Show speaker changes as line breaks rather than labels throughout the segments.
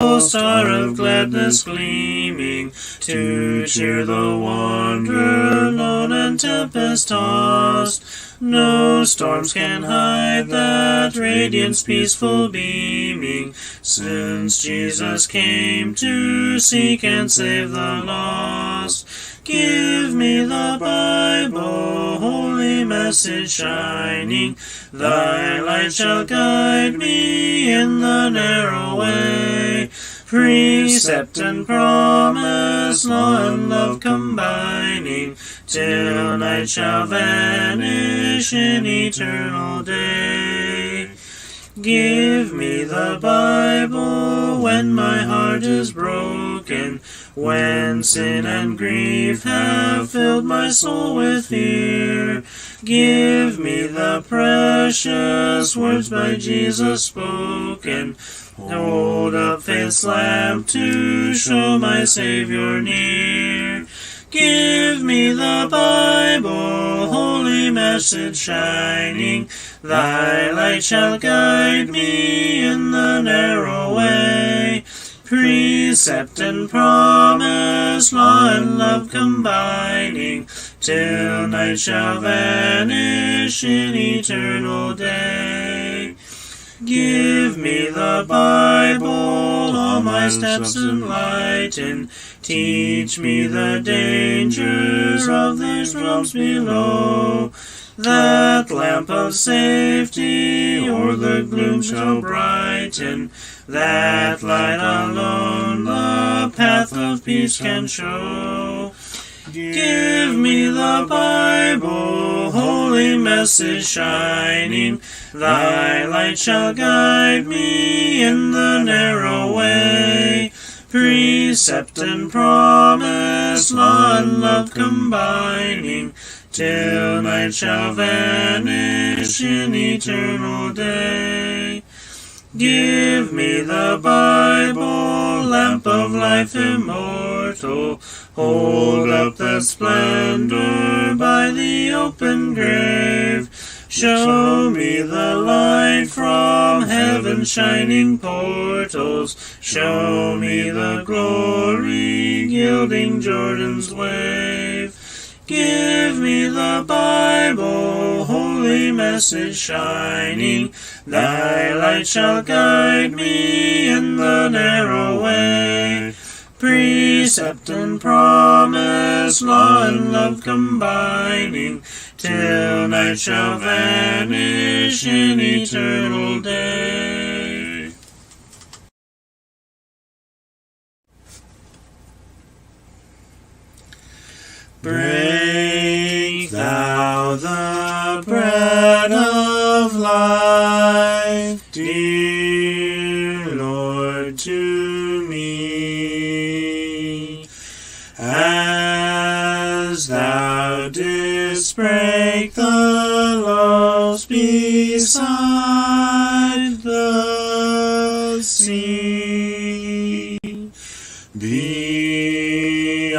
star of gladness gleaming, to cheer the wanderer lone and tempest-tossed. No storms can hide that radiance peaceful beaming, since Jesus came to seek and save the lost. Give me the Bible, holy message shining, thy light shall guide me in the narrow way. Precept and promise, law and love combining, till night shall vanish in eternal day. Give me the Bible when my heart is broken, when sin and grief have filled my soul with fear. Give me the precious words by Jesus spoken. Hold up faith's lamp to show my Savior near. Give me the Bible, holy message shining, thy light shall guide me in the narrow way. Precept and promise, law and love combining, till night shall vanish in eternal day. Give me the Bible, all my steps enlighten, teach me the dangers of these realms below. That lamp of safety o'er the gloom shall brighten, that light alone the path of peace can show. Give me the Bible, holy message shining, thy light shall guide me in the narrow way. Precept and promise, law and love combining, till night shall vanish in eternal day. Give me the Bible, lamp of life immortal, hold up the splendor by the open grave. Show me the light from heaven's shining portals, show me the glory gilding Jordan's wave. Give me the Bible, holy message shining, thy light shall guide me in the narrow way. Precept and promise, law and love combining, till night shall vanish in eternal day. Break thou the bread of life, dear Lord, to me, as thou didst break the loaves beside the sea. Beyond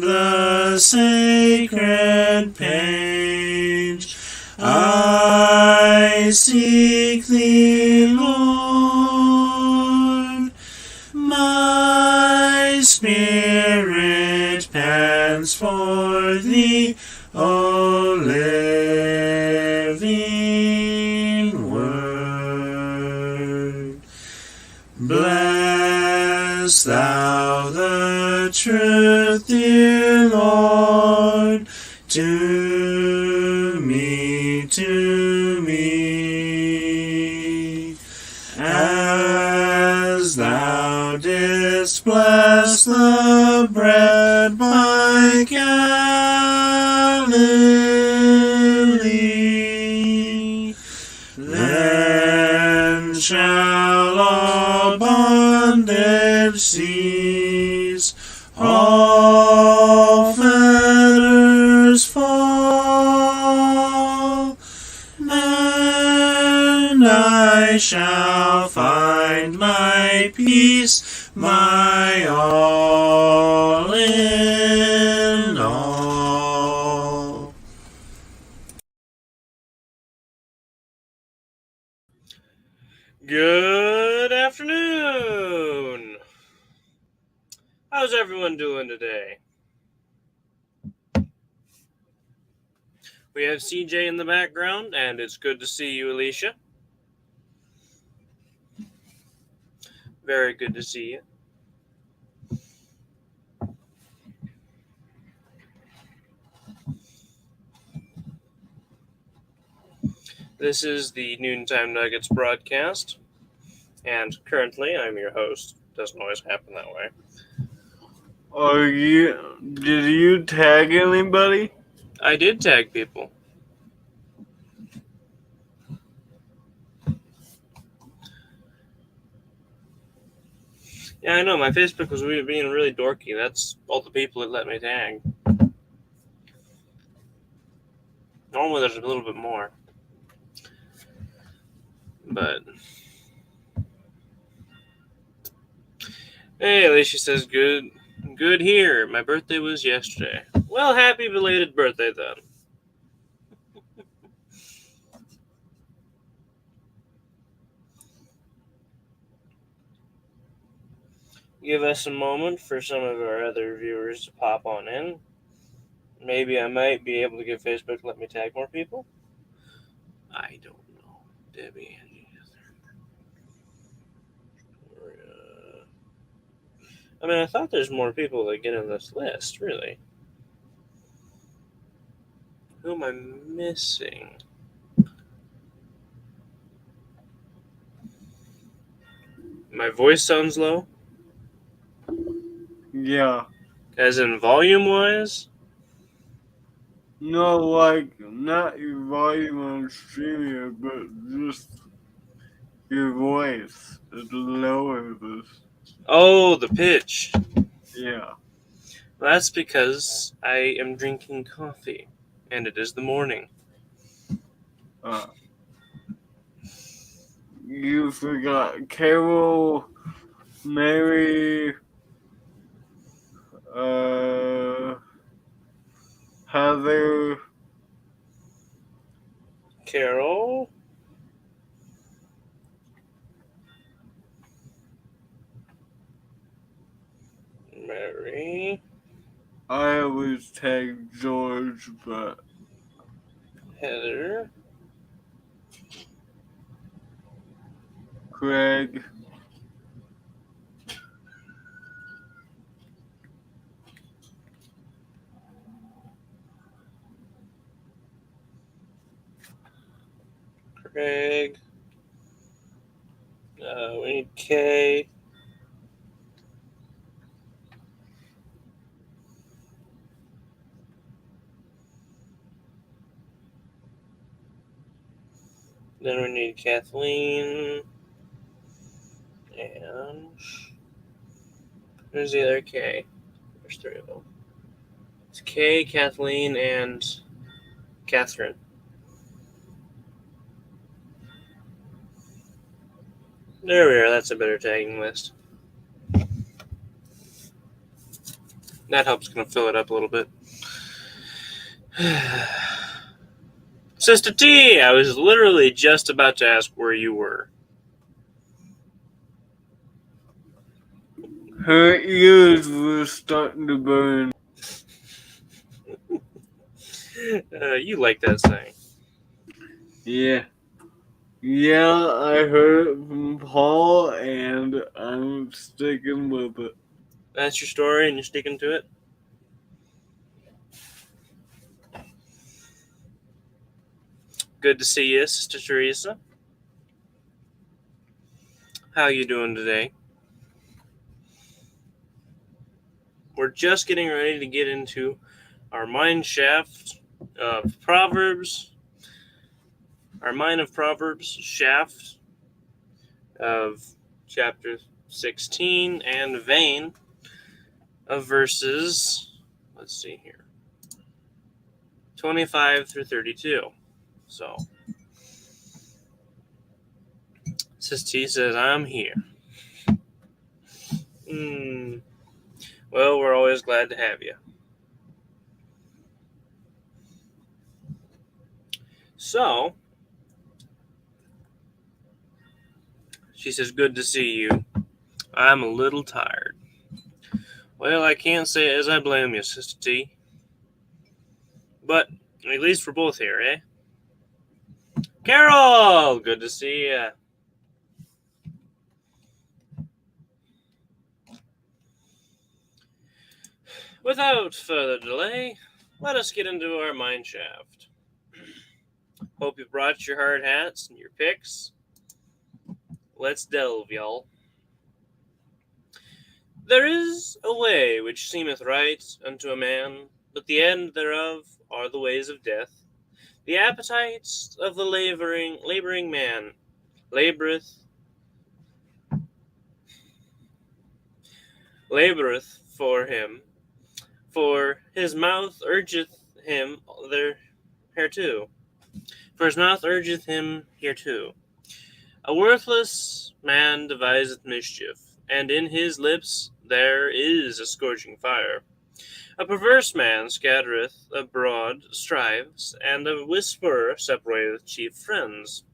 the sacred page, I seek thee, Lord. My spirit pants for thee, O living word. Bless thou the truth, dear Lord, to me, as thou didst bless the bread by Galilee. Then shall all bondage cease, all fetters fall, and I shall find my peace, my all in all.
Good afternoon. How's everyone doing today? We have CJ in the background, and it's good to see you, Alicia. Very good to see you. This is the Noontime Nuggets broadcast, and currently I'm your host. Doesn't always happen that way.
Did you tag anybody?
I did tag people. Yeah, I know, my Facebook was being really dorky. That's all the people that let me tag. Normally there's a little bit more. But hey, Alicia says good here. My birthday was yesterday. Well, happy belated birthday then. Give us a moment for some of our other viewers to pop on in. Maybe I might be able to get Facebook to let me tag more people. I don't know. Debbie, Angie, I mean, I thought there's more people that get in this list, really. Who am I missing? My voice sounds low?
Yeah.
As in volume-wise?
No, like, not your volume on streaming, but just your voice. It lowers.
Oh, the pitch.
Yeah.
That's because I am drinking coffee, and it is the morning.
You forgot Carol, Mary, Heather.
Carol? Mary?
I always tag George, but
Heather?
Craig.
Craig? We need Kay. Then we need Kathleen. And who's the other K? There's three of them. It's Kay, Kathleen, and Catherine. There we are. That's a better tagging list. That helps kind of fill it up a little bit. Sister T, I was literally just about to ask where you were.
Her ears were starting to burn.
You like that saying.
Yeah. Yeah, I heard it from Paul, and I'm sticking with it.
That's your story, and you're sticking to it? Good to see you, Sister Teresa. How you doing today? We're just getting ready to get into our mind shaft of Proverbs. Our mind of Proverbs shaft of chapter 16 and vein of verses, let's see here, 25 through 32. So, Sis T says, I'm here. Well, we're always glad to have you. So, she says, good to see you. I'm a little tired. Well, I can't say as I blame you, Sister T. But at least we're both here, eh? Carol! Good to see ya. Without further delay, let us get into our mine shaft. Hope you brought your hard hats and your picks. Let's delve, y'all. There is a way which seemeth right unto a man, but the end thereof are the ways of death. The appetites of the laboring man laboureth for him, for his mouth urgeth him thereto. For his mouth urgeth him hereto. A worthless man deviseth mischief, and in his lips there is a scorching fire. A perverse man scattereth abroad strives, and a whisperer separateth chief friends.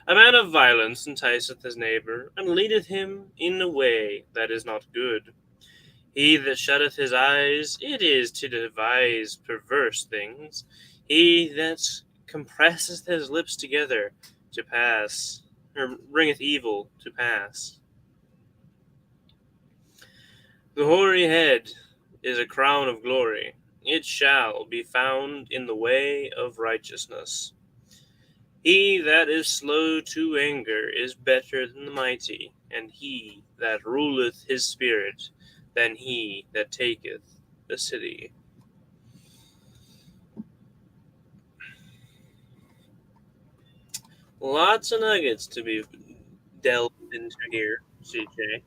A man of violence enticeth his neighbour, and leadeth him in a way that is not good. He that shutteth his eyes, it is to devise perverse things. He that compresseth his lips together to pass, or bringeth evil to pass. The hoary head is a crown of glory. It shall be found in the way of righteousness. He that is slow to anger is better than the mighty, and he that ruleth his spirit than he that taketh the city. Lots of nuggets to be delved into here, CJ.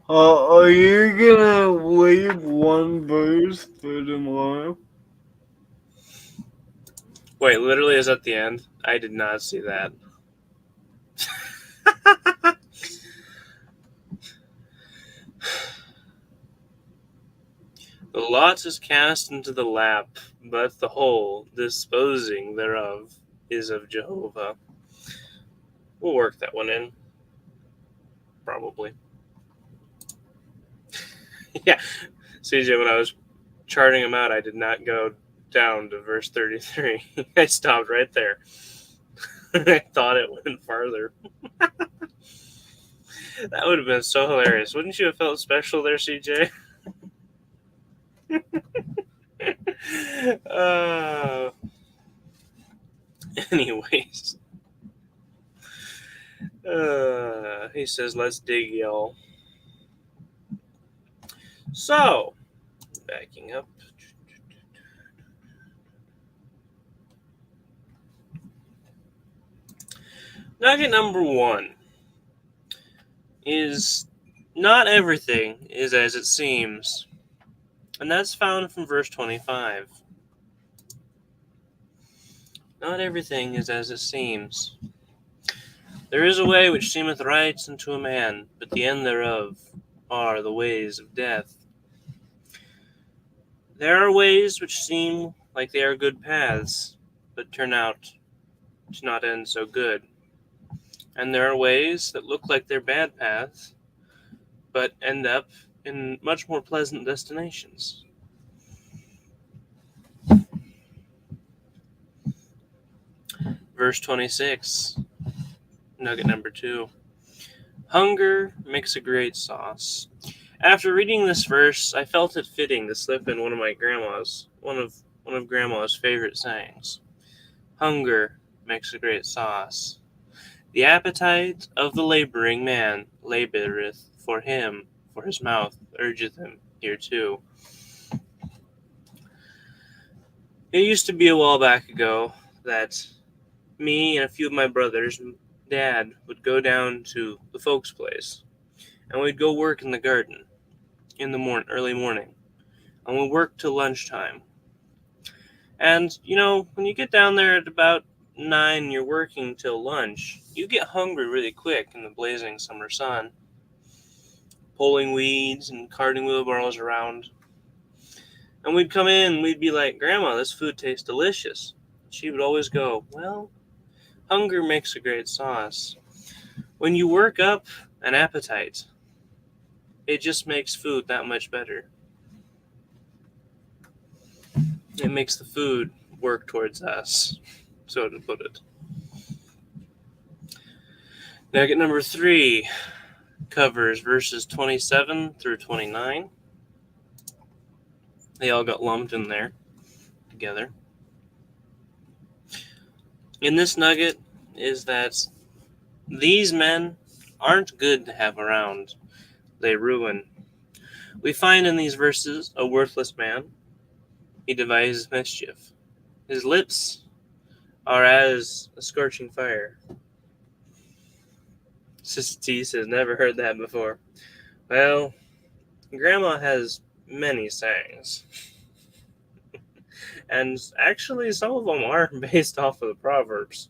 Are you gonna leave one verse for tomorrow?
Wait, literally is at the end? I did not see that. The lot is cast into the lap, but the whole disposing thereof is of Jehovah. We'll work that one in. Probably. Yeah. CJ, when I was charting them out, I did not go down to verse 33. I stopped right there. I thought it went farther. That would have been so hilarious. Wouldn't you have felt special there, CJ? uh, anyways. He says, let's dig, y'all. So, backing up. Nugget number 1 is not everything is as it seems. And that's found from verse 25. Not everything is as it seems. There is a way which seemeth right unto a man, but the end thereof are the ways of death. There are ways which seem like they are good paths, but turn out to not end so good. And there are ways that look like they're bad paths, but end up in much more pleasant destinations. Verse 26, nugget number 2. Hunger makes a great sauce. After reading this verse, I felt it fitting to slip in one of Grandma's favorite sayings. Hunger makes a great sauce. The appetite of the laboring man laboureth for him, for his mouth urgeth him hereto. It used to be a while back ago that me and a few of my brothers and Dad would go down to the folks' place, and we'd go work in the garden in the early morning, and we'd work till lunchtime. And when you get down there at about 9 and you're working till lunch, you get hungry really quick in the blazing summer sun, pulling weeds and carting wheelbarrows around. And we'd come in and we'd be like, Grandma, this food tastes delicious. She would always go, well, hunger makes a great sauce. When you work up an appetite, it just makes food that much better. It makes the food work towards us, so to put it. Nugget number 3 covers verses 27 through 29. They all got lumped in there together. In this nugget is that these men aren't good to have around. They ruin. We find in these verses a worthless man. He devises mischief. His lips are as a scorching fire. Sister T says, never heard that before. Well, Grandma has many sayings. And actually, some of them are based off of the Proverbs.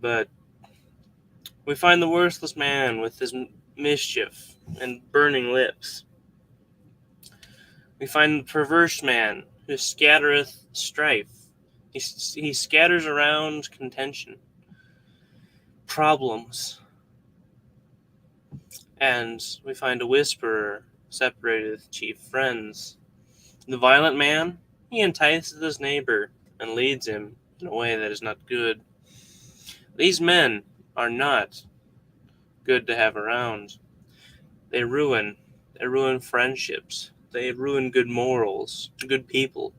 But we find the worthless man with his mischief and burning lips. We find the perverse man who scattereth strife. He scatters around contention, problems. And we find a whisperer separateth chief friends. The violent man, he entices his neighbor and leads him in a way that is not good. These men are not good to have around. They ruin friendships. They ruin good morals, good people.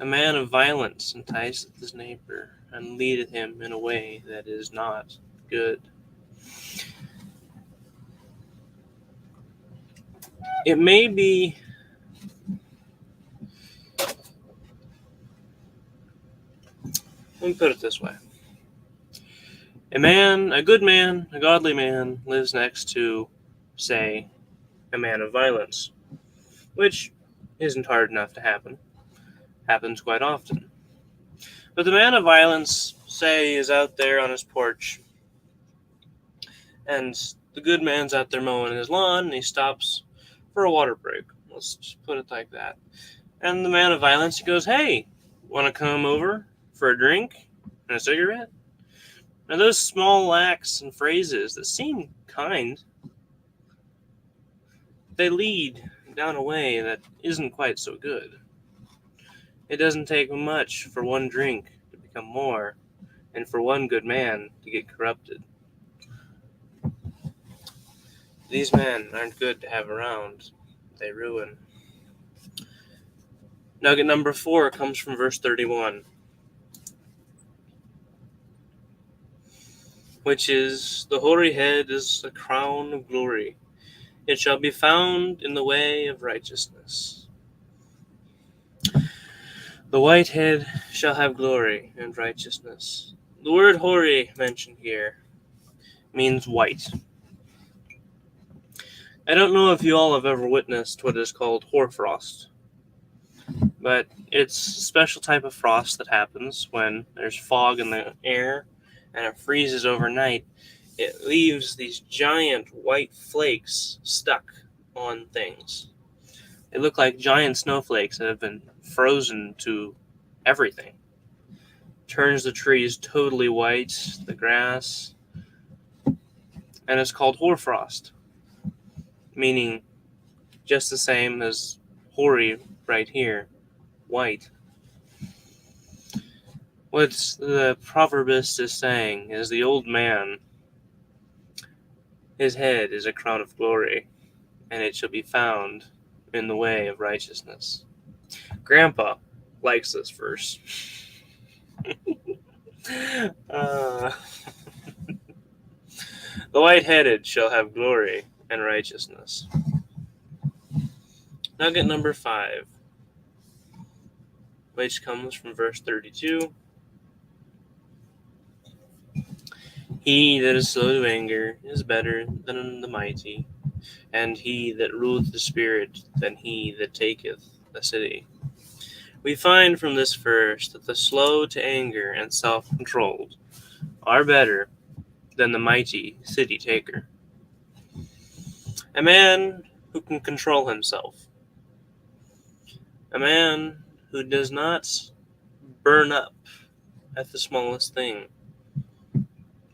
A man of violence enticeth his neighbor and leadeth him in a way that is not good. It may be let me put it this way. A good man, a godly man, lives next to, say, a man of violence, which isn't hard enough to happen. Happens quite often. But the man of violence, say, is out there on his porch, and the good man's out there mowing his lawn, and he stops for a water break. Let's just put it like that. And the man of violence, he goes, hey, want to come over for a drink and a cigarette? Now, those small acts and phrases that seem kind, they lead down a way that isn't quite so good. It doesn't take much for one drink to become more, and for one good man to get corrupted. These men aren't good to have around. They ruin. Nugget number 4 comes from verse 31, which is, the hoary head is a crown of glory. It shall be found in the way of righteousness. The white head shall have glory and righteousness. The word hoary mentioned here means white. I don't know if you all have ever witnessed what is called hoarfrost, but it's a special type of frost that happens when there's fog in the air and it freezes overnight. It leaves these giant white flakes stuck on things. They look like giant snowflakes that have been frozen to everything. Turns the trees totally white, the grass, and it's called hoarfrost, meaning just the same as hoary right here, white. What the proverbist is saying is the old man, his head is a crown of glory, and it shall be found in the way of righteousness. Grandpa likes this verse. The white-headed shall have glory and righteousness. Nugget number 5, which comes from verse 32. He that is slow to anger is better than the mighty, and he that ruleth the spirit than he that taketh a city. We find from this verse that the slow to anger and self-controlled are better than the mighty city taker. A man who can control himself. A man who does not burn up at the smallest thing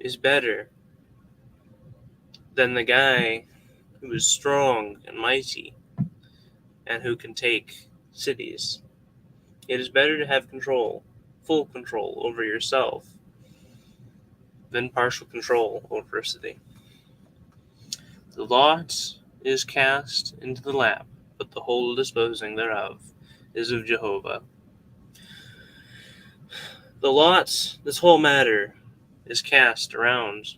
is better than the guy who is strong and mighty and who can take cities. It is better to have control, full control over yourself, than partial control over a city. The lot is cast into the lap, but the whole disposing thereof is of Jehovah. The lot, this whole matter, is cast around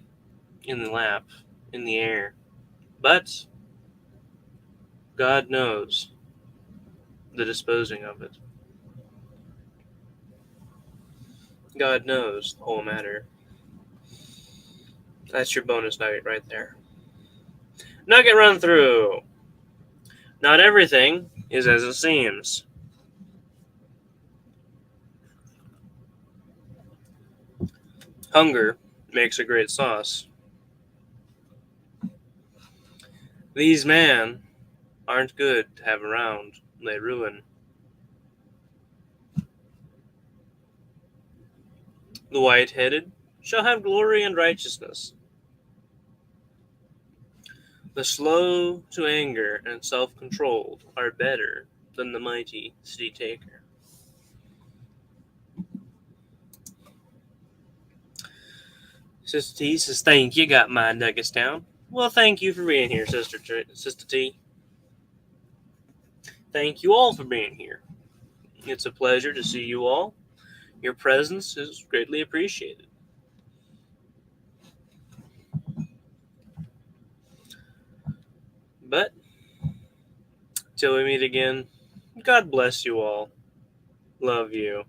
in the lap, in the air. But God knows the disposing of it. God knows the whole matter. That's your bonus nugget right there. Nugget run through. Not everything is as it seems. Hunger makes a great sauce. These men aren't good to have around. They ruin. The white-headed shall have glory and righteousness. The slow to anger and self-controlled are better than the mighty city-taker. Sister T says, thank you, got my nuggets down. Well, thank you for being here, Sister T. Thank you all for being here. It's a pleasure to see you all. Your presence is greatly appreciated. But, till we meet again, God bless you all. Love you.